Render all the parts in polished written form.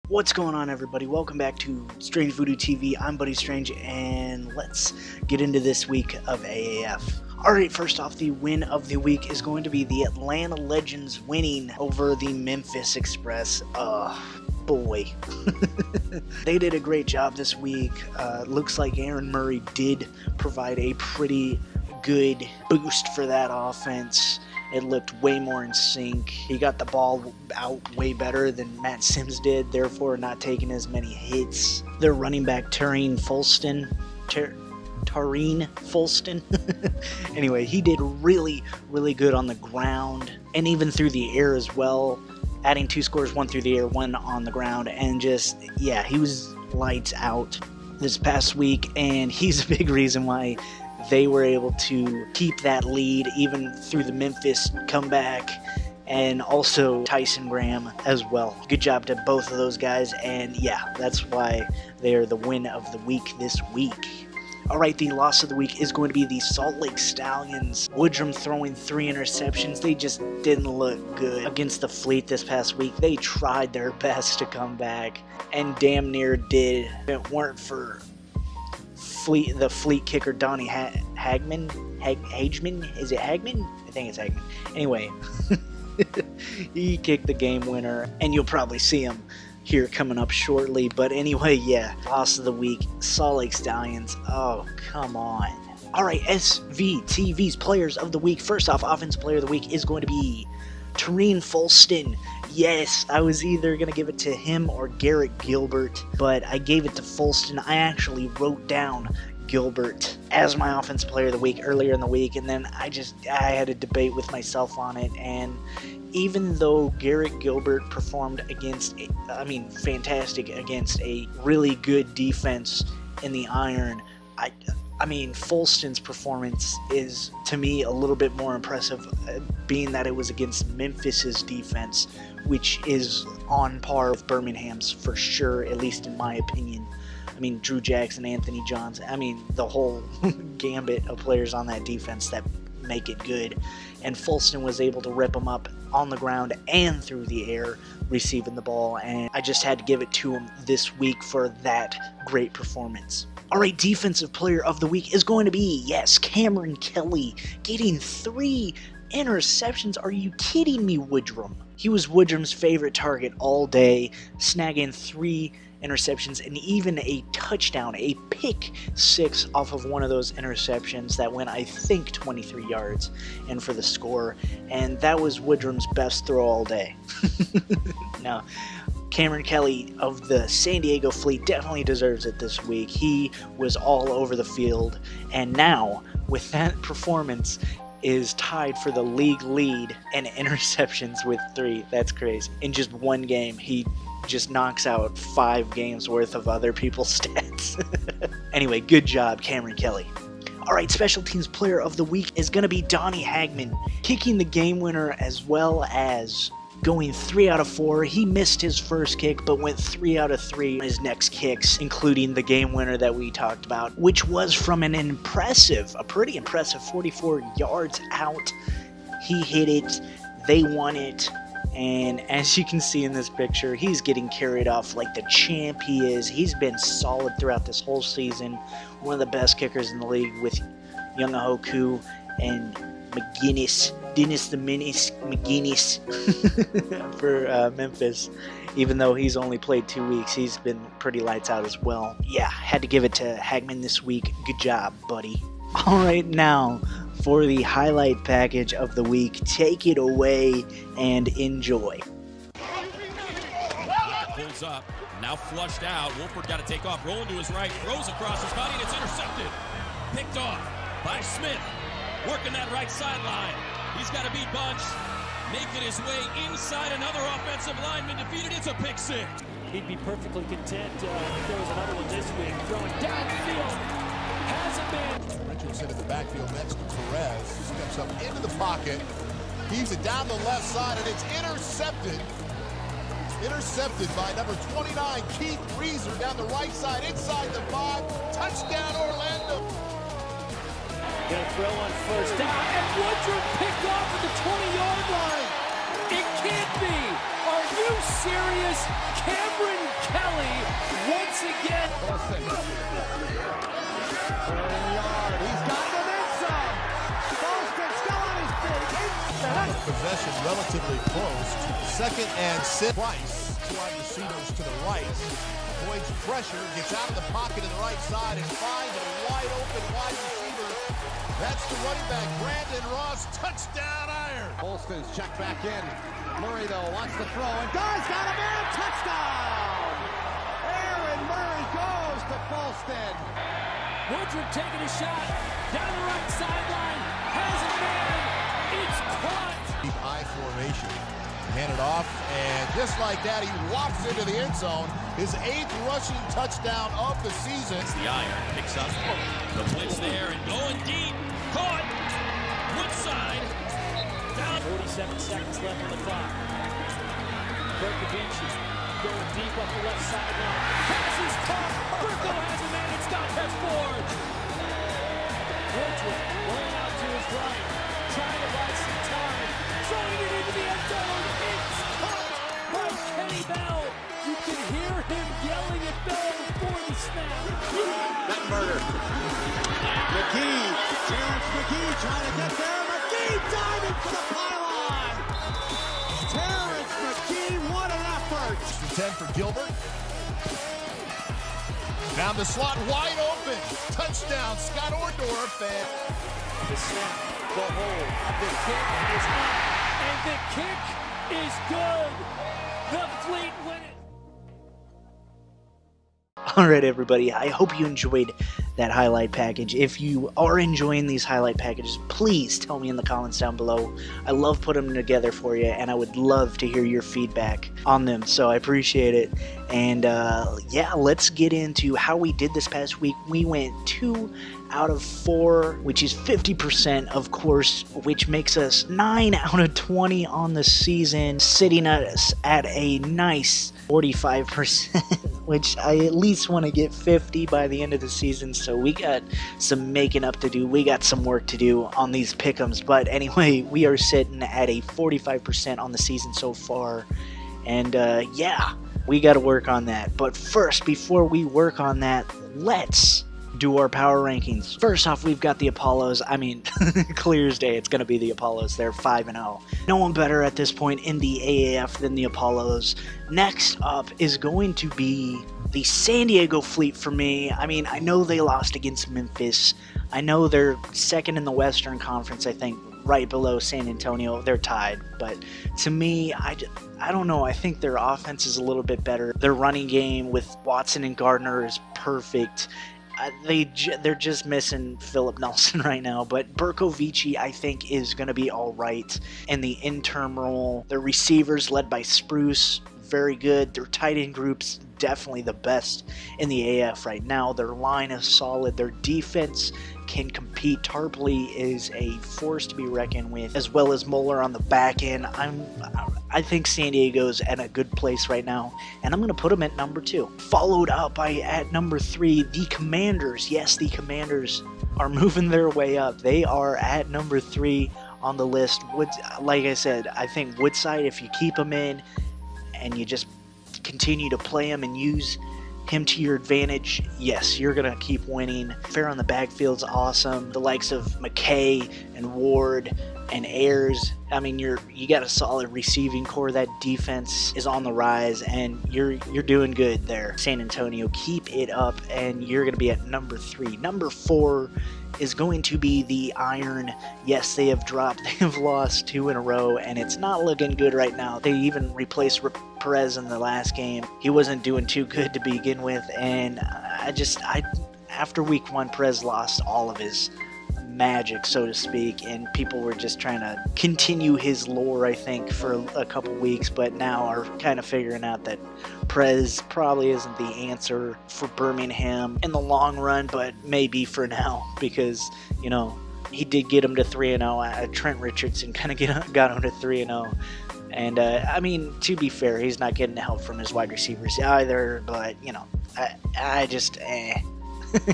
What's going on, everybody? Welcome back to StrangeVoodooTV. I'm Buddy Strange, and let's get into this week of AAF. Alright, first off, the win of the week is going to be the Atlanta Legends winning over the Memphis Express. Boy. They did a great job this week. Looks like Aaron Murray did provide a pretty good boost for that offense. It looked way more in sync. He got the ball out way better than Matt Sims did, therefore not taking as many hits. Their running back, Tareen Folston. Anyway, he did really good on the ground and even through the air as well. Adding 2 scores, 1 through the air, 1 on the ground, and just, yeah, he was lights out this past week, and he's a big reason why they were able to keep that lead even through the Memphis comeback, and also Tyson Graham as well. Good job to both of those guys, and yeah, that's why they are the win of the week this week. Alright, the loss of the week is going to be the Salt Lake Stallions. Woodrum throwing 3 interceptions. They just didn't look good against the Fleet this past week. They tried their best to come back, and damn near did. If it weren't for the Fleet kicker, Donnie Hagman? Is it Hagman? I think it's Hagman. Anyway, he kicked the game winner, and you'll probably see him here coming up shortly. But anyway, yeah, loss of the week, Salt Lake Stallions. Oh, come on. Alright, SVTV's players of the week. First off, offensive player of the week is going to be Tareen Folston. Yes, I was either going to give it to him or Garrett Gilbert, but I gave it to Folston. I actually wrote down Gilbert as my offensive player of the week earlier in the week, and then I had a debate with myself on it, and even though Garrett Gilbert performed fantastic against a really good defense in the Iron, I mean, Folston's performance is, to me, a little bit more impressive, being that it was against Memphis's defense, which is on par with Birmingham's for sure, at least in my opinion. I mean, Drew Jackson, Anthony Johns, I mean, the whole gambit of players on that defense that make it good. And Folston was able to rip them up on the ground and through the air, receiving the ball, and I just had to give it to him this week for that great performance. Alright, defensive player of the week is going to be, yes, Cameron Kelly, getting 3 interceptions. Are you kidding me, Woodrum? He was Woodrum's favorite target all day, snagging 3 interceptions and even a touchdown, a pick 6 off of one of those interceptions that went, I think, 23 yards and for the score, and that was Woodrum's best throw all day. Now, Cameron Kelly of the San Diego Fleet definitely deserves it this week. He was all over the field, and now, with that performance, is tied for the league lead in interceptions with 3. That's crazy. In just one game, he just knocks out 5 games worth of other people's stats. Anyway, good job, Cameron Kelly. Alright, special teams player of the week is going to be Donnie Hagman, kicking the game winner as well as going 3 out of 4. He missed his first kick, but went 3 out of 3 on his next kicks, including the game winner that we talked about, which was from a pretty impressive 44 yards out. He hit it, they won it, and as you can see in this picture, he's getting carried off like the champ he is. He's been solid throughout this whole season. One of the best kickers in the league with Youngahoku and Dennis the Menace McGinnis for Memphis. Even though he's only played 2 weeks, he's been pretty lights out as well. Yeah, had to give it to Hagman this week. Good job, buddy. Alright, now for the highlight package of the week. Take it away and enjoy. Pulls up, now flushed out. Wolford got to take off, rolling to his right, throws across his body, and it's intercepted. Picked off by Smith, working that right sideline. He's got to beat Bunch, making his way inside another offensive lineman defeated. It's a pick 6. He'd be perfectly content if there was another one this week. Throwing downfield. Has a man. Richardson in the backfield next to Perez. Steps up into the pocket. Heaves it down the left side, and it's intercepted. Intercepted by number 29, Keith Reeser, down the right side, inside the 5. Touchdown, Orlando. Gonna throw on first down, and Woodrum picked off at the 20-yard line. It can't be. Are you serious? Cameron once again. Colson. Third in the yard. He's got them in some. Colson still on his feet. Possession relatively close. Second and 6. Price. Two wide receivers to the right. Avoids pressure. Gets out of the pocket to the right side and finds a wide open wide receiver. That's the running back, Brandon Ross. Touchdown Iron. Colston's checked back in. Murray, though, wants to throw, and Guy's got a man. Touchdown! Aaron Murray goes to Colston. Woodruff taking a shot down the right sideline. Has a man. It's caught. Deep I formation. Hand it off, and just like that, he walks into the end zone. His 8th rushing touchdown of the season. The Iron picks up the blitz there and going deep. Caught. Woodside. Down. 47 seconds left on the clock. Berkovici going deep up the left sideline. Pass is caught. Burko has a man. It's got that Ford. Woodruff rolling out to his right. Trying to buy some time. Throwing it into the end zone. It's caught by Kenny Bell. You can hear him yelling at Bell before the snap. That murder. McGee. Terrence McGee trying to get there. McGee diving for the pylon. Terrence McGee, what an effort. 10 for Gilbert. Down the slot, wide open. Touchdown, Scott Orndorff. And The snap, the hold, the kick is up, and the kick is good. The Fleet win it. All right, everybody, I hope you enjoyed that highlight package. If you are enjoying these highlight packages, please tell me in the comments down below. I love putting them together for you, and I would love to hear your feedback on them, so I appreciate it. And yeah, let's get into how we did this past week. We went 2 out of 4, which is 50%, of course, which makes us 9 out of 20 on the season, sitting us at a nice 45%, which I at least want to get 50 by the end of the season, so we got some making up to do. We got some work to do on these pick'ems, but anyway, we are sitting at a 45% on the season so far, and yeah, we got to work on that. But first, before we work on that, let's do our power rankings. First off, we've got the Apollos. I mean, clear as day, it's going to be the Apollos. They're 5-0. No one better at this point in the AAF than the Apollos. Next up is going to be the San Diego Fleet for me. I mean, I know they lost against Memphis. I know they're second in the Western Conference, I think, right below San Antonio. They're tied, but to me, I don't know. I think their offense is a little bit better. Their running game with Watson and Gardner is perfect. They're just missing Philip Nelson right now, but Berkovici, I think, is going to be all right in the interim role. Their receivers, led by Spruce, very good. Their tight end groups, definitely the best in the AF right now. Their line is solid. Their defense can compete. Tarpley is a force to be reckoned with, as well as Moeller on the back end. I think San Diego's at a good place right now, and I'm going to put them at number 2. Followed up by, at number 3, the Commanders. Yes, the Commanders are moving their way up. They are at number 3 on the list. Like I said, I think Woodside, if you keep him in and you just continue to play him and use him to your advantage, yes, you're going to keep winning. Fair on the backfield's awesome. The likes of McKay and Ward and Ayers, I mean, you got a solid receiving core. That defense is on the rise, and you're doing good there. San Antonio, keep it up, and you're going to be at number 3. Number 4 is going to be the Iron. Yes, they have dropped. They have lost 2 in a row, and it's not looking good right now. They even replaced Perez in the last game. He wasn't doing too good to begin with, and after week 1, Perez lost all of his magic, so to speak, and people were just trying to continue his lore, I think, for a couple weeks, but now are kind of figuring out that Perez probably isn't the answer for Birmingham in the long run, but maybe for now, because, you know, he did get him to 3-0. Trent Richardson kind of got him to 3-0. And, I mean, to be fair, he's not getting help from his wide receivers either, but, you know,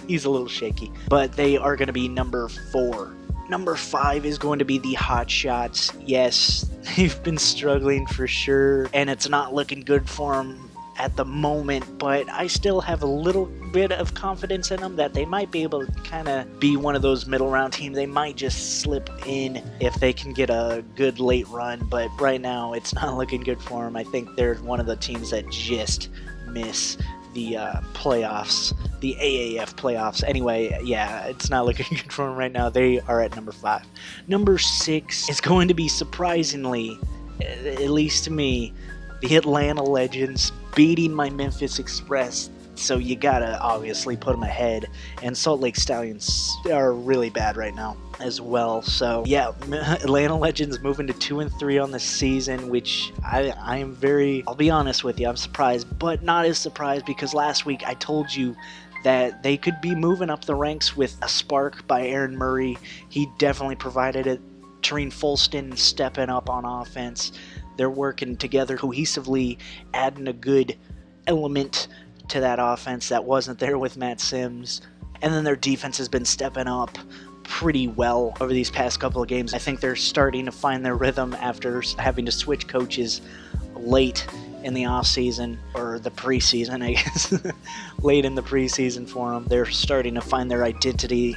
he's a little shaky. But they are going to be number 4. Number 5 is going to be the Hot Shots. Yes, they've been struggling for sure, and it's not looking good for them at the moment, but I still have a little bit of confidence in them that they might be able to kind of be one of those middle round teams. They might just slip in if they can get a good late run, but right now it's not looking good for them. I think they're one of the teams that just miss the playoffs, the AAF playoffs. Anyway, yeah, it's not looking good for them right now. They are at number 5. Number 6 is going to be, surprisingly, at least to me, the Atlanta Legends beating my Memphis Express. So you gotta obviously put them ahead, and Salt Lake Stallions are really bad right now as well. So yeah, Atlanta Legends moving to 2-3 on the season, which I am very, I'll be honest with you, I'm surprised, but not as surprised because last week I told you that they could be moving up the ranks with a spark by Aaron Murray. He definitely provided it. Tareen Folston stepping up on offense. They're working together cohesively, adding a good element to that offense that wasn't there with Matt Sims. And then their defense has been stepping up pretty well over these past couple of games. I think they're starting to find their rhythm after having to switch coaches late in the offseason, or the preseason, I guess. Late in the preseason for them. They're starting to find their identity,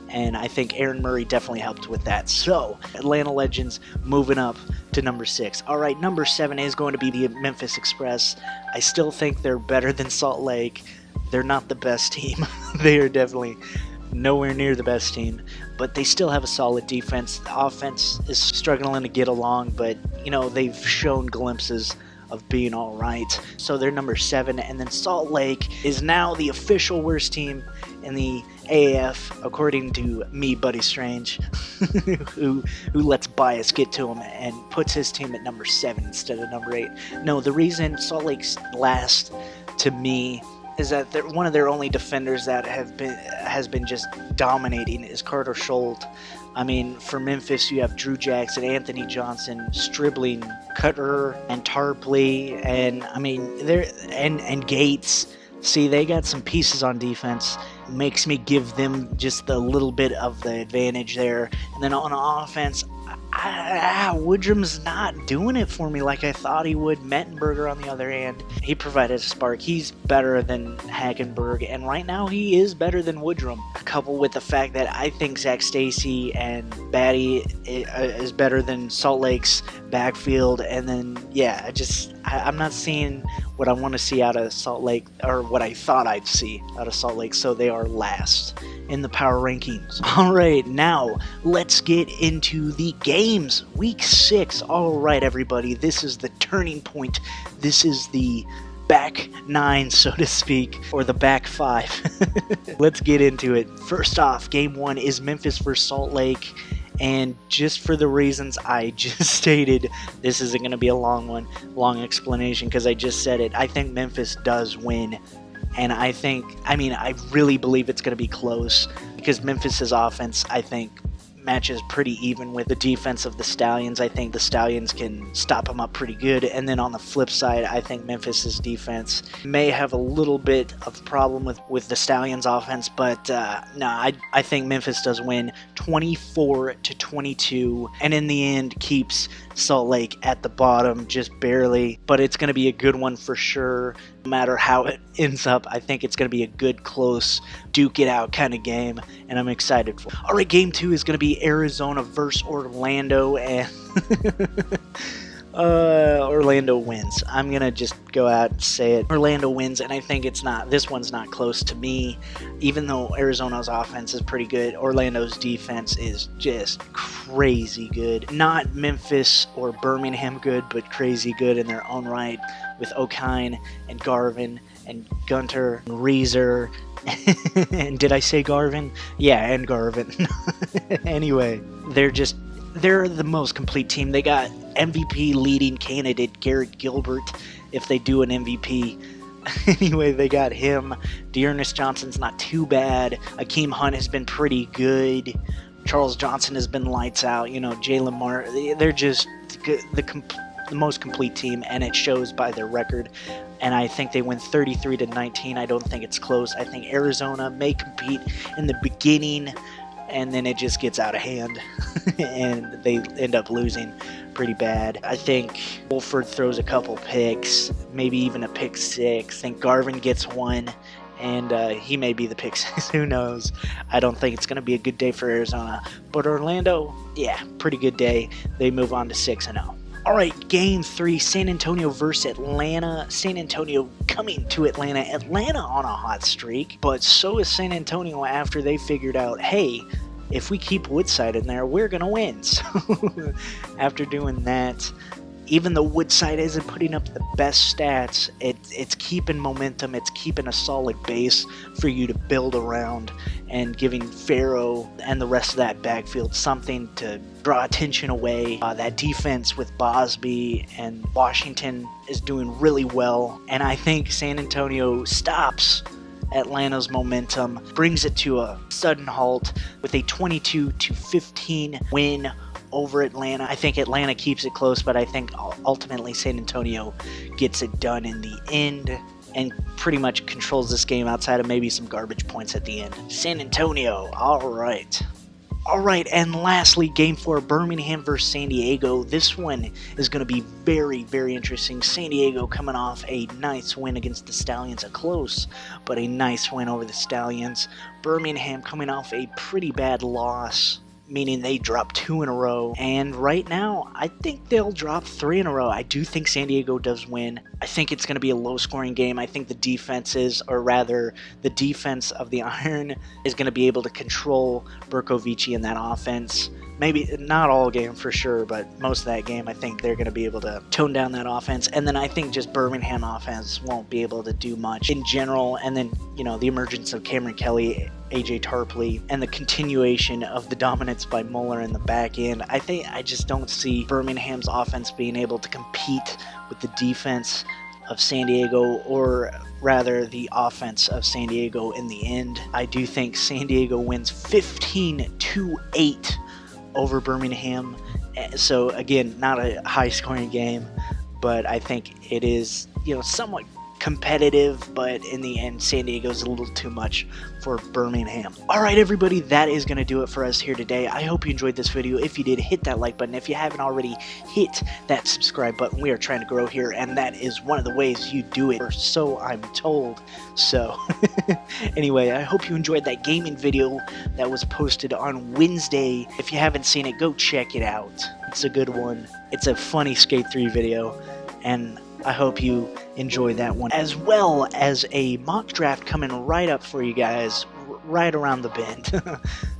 and I think Aaron Murray definitely helped with that. So, Atlanta Legends moving up to number 6. All right, number 7 is going to be the Memphis Express. I still think they're better than Salt Lake. They're not the best team. They are definitely nowhere near the best team, but they still have a solid defense. The offense is struggling to get along, but, you know, they've shown glimpses of being all right. So they're number 7, and then Salt Lake is now the official worst team in the AAF, according to me, Buddy Strange, who lets bias get to him and puts his team at number 7 instead of number 8. No, the reason Salt Lake's last to me is that one of their only defenders that has been just dominating is Carter Schultz. I mean, for Memphis, you have Drew Jackson, Anthony Johnson, Stribling, Cutter, and Tarpley, and I mean, and Gates. See, they got some pieces on defense. Makes me give them just a little bit of the advantage there. And then on offense, Woodrum's not doing it for me like I thought he would. Mettenberger, on the other hand, he provided a spark. He's better than Hagenberg, and right now he is better than Woodrum. Coupled with the fact that I think Zach Stacy and Batty is better than Salt Lake's backfield, and then, yeah, I'm not seeing what I want to see out of Salt Lake, or what I thought I'd see out of Salt Lake, so they are last in the power rankings. All right, now let's get into the games. Week 6. All right, everybody, this is the turning point. This is the back 9, so to speak, or the back 5. Let's get into it. First off, game 1 is Memphis versus Salt Lake. And just for the reasons I just stated, this isn't going to be a long explanation because I just said it. I think Memphis does win. And I really believe it's going to be close because Memphis's offense, I think, matches pretty even with the defense of the Stallions. I think the Stallions can stop them up pretty good. And then on the flip side, I think Memphis's defense may have a little bit of problem with the Stallions offense, but I think Memphis does win 24-22, and in the end keeps Salt Lake at the bottom just barely. But it's going to be a good one for sure. No matter how it ends up, I think it's going to be a good, close, duke it out kind of game, and I'm excited for it. All right, game 2 is going to be Arizona versus Orlando, and Orlando wins. I'm going to just go out and say it. Orlando wins, and I think this one's not close to me. Even though Arizona's offense is pretty good, Orlando's defense is just crazy good. Not Memphis or Birmingham good, but crazy good in their own right, with O'Kine and Garvin and Gunter and Reeser. And did I say Garvin? Yeah, and Garvin. Anyway, they're the most complete team. They got MVP leading candidate Garrett Gilbert if they do an MVP. Anyway, they got him. Dearness Johnson's not too bad. Akeem Hunt has been pretty good. Charles Johnson has been lights out. You know, Jalen Martin. They're just the most complete team, and it shows by their record. And I think they win 33-19. I don't think it's close. I think Arizona may compete in the beginning and then it just gets out of hand and they end up losing pretty bad. I think Wolford throws a couple picks, maybe even a pick six. I think Garvin gets one, and he may be the pick six. Who knows? I don't think it's going to be a good day for Arizona. But Orlando, yeah, pretty good day. They move on to 6-0. All right, Game 3, San Antonio versus Atlanta. San Antonio coming to Atlanta. Atlanta on a hot streak, but so is San Antonio after they figured out, hey, if we keep Woodside in there, we're going to win. So after doing that, even though Woodside isn't putting up the best stats, it's keeping momentum, it's keeping a solid base for you to build around, and giving Farrow and the rest of that backfield something to draw attention away. That defense with Bosby and Washington is doing really well, and I think San Antonio stops Atlanta's momentum, brings it to a sudden halt with a 22-15 win over Atlanta. I think Atlanta keeps it close, but I think ultimately San Antonio gets it done in the end and pretty much controls this game outside of maybe some garbage points at the end. San Antonio, all right. All right, and lastly, Game 4, Birmingham versus San Diego. This one is going to be very, very interesting. San Diego coming off a nice win against the Stallions, a close, but a nice win over the Stallions. Birmingham coming off a pretty bad loss, meaning they dropped 2 in a row, and right now I think they'll drop 3 in a row. I do think San Diego does win. I think it's going to be a low-scoring game. I think the defenses, or rather the defense of the Iron, is going to be able to control Berkovici in that offense. Maybe not all game for sure, but most of that game I think they're going to be able to tone down that offense. And then I think just Birmingham offense won't be able to do much in general. And then, you know, the emergence of Cameron Kelly, AJ Tarpley, and the continuation of the dominance by Muller in the back end. I just don't see Birmingham's offense being able to compete with the defense of San Diego, or rather the offense of San Diego in the end. I do think San Diego wins 15-8 over Birmingham. So again, not a high scoring game, but I think it is, you know, somewhat competitive, but in the end San Diego's a little too much for Birmingham. Alright everybody, that is going to do it for us here today. I hope you enjoyed this video. If you did, hit that like button. If you haven't already, hit that subscribe button. We are trying to grow here, and that is one of the ways you do it, or so I'm told. So anyway, I hope you enjoyed that gaming video that was posted on Wednesday. If you haven't seen it, go check it out. It's a good one. It's a funny Skate 3 video, and I hope you enjoy that one, as well as a mock draft coming right up for you guys, right around the bend.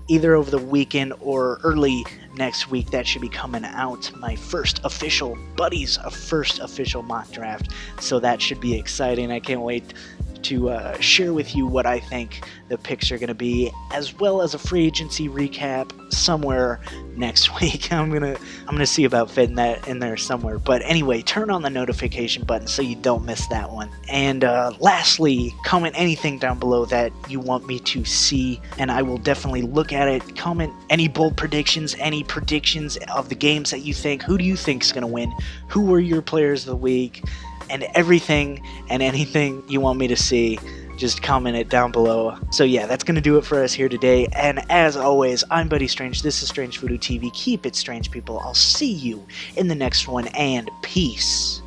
Either over the weekend or early next week, that should be coming out. My first official, Buddy's first official mock draft. So that should be exciting. I can't wait to share with you what I think the picks are going to be, as well as a free agency recap somewhere next week. I'm gonna see about fitting that in there somewhere. But anyway, turn on the notification button so you don't miss that one. And lastly, comment anything down below that you want me to see, and I will definitely look at it. Comment any bold predictions, any predictions of the games that you think. Who do you think is going to win? Who were your players of the week? And everything and anything you want me to see, just comment it down below. So yeah, that's going to do it for us here today. And as always, I'm Buddy Strange. This is StrangeVoodooTV. Keep it strange, people. I'll see you in the next one, and peace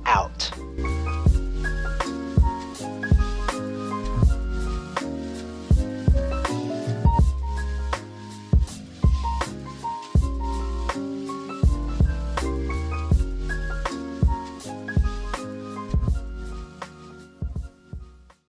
out.